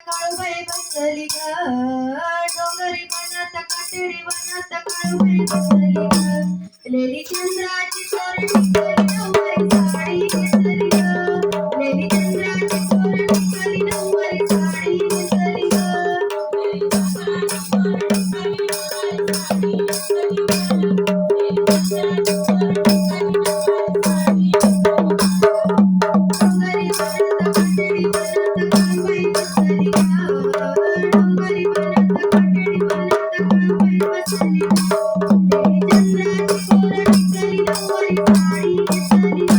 काळूबाई बसली ग डोंगरी वनात काटेरी वनात काळूबाई बसली ग लेली चंद्राची चोरणी कली नऊवारी साडी नेसली ग लेली चंद्राची चोरणी कली नऊवारी साडी नेसली ग डोंगरी वनात काटेरी वनात काळूबाई बसली ग डोंगरी वनात काटेरी वनात काळूबाई बसली ग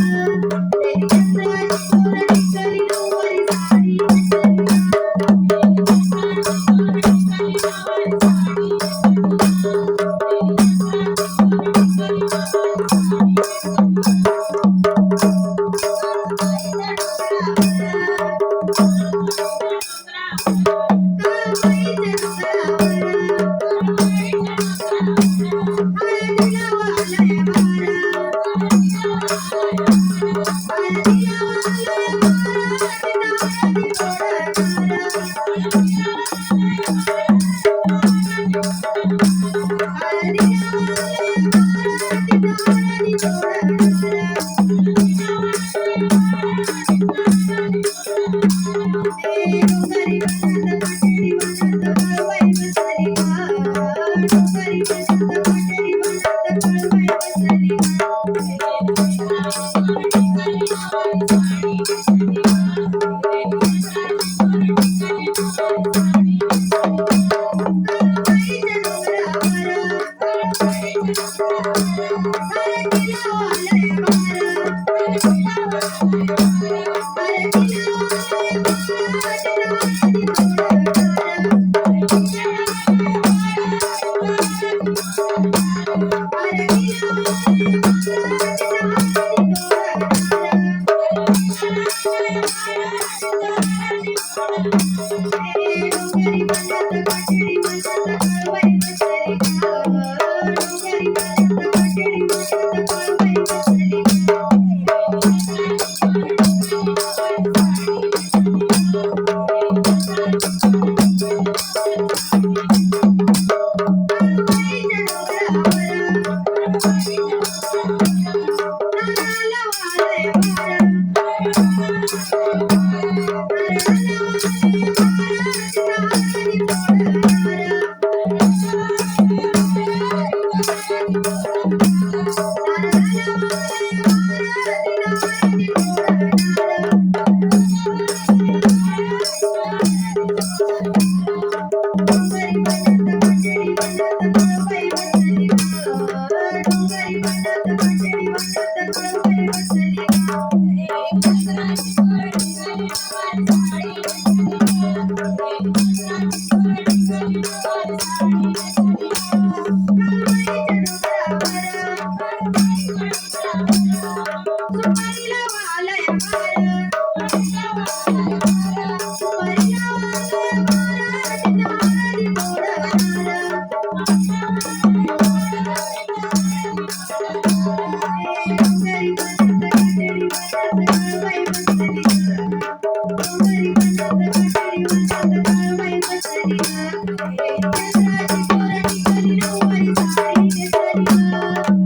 लेली चंद्राची चोरणी कली नऊवारी साडी नेसली ग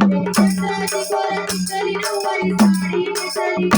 लेली चंद्राची चोरणी कली नऊवारी साडी नेसली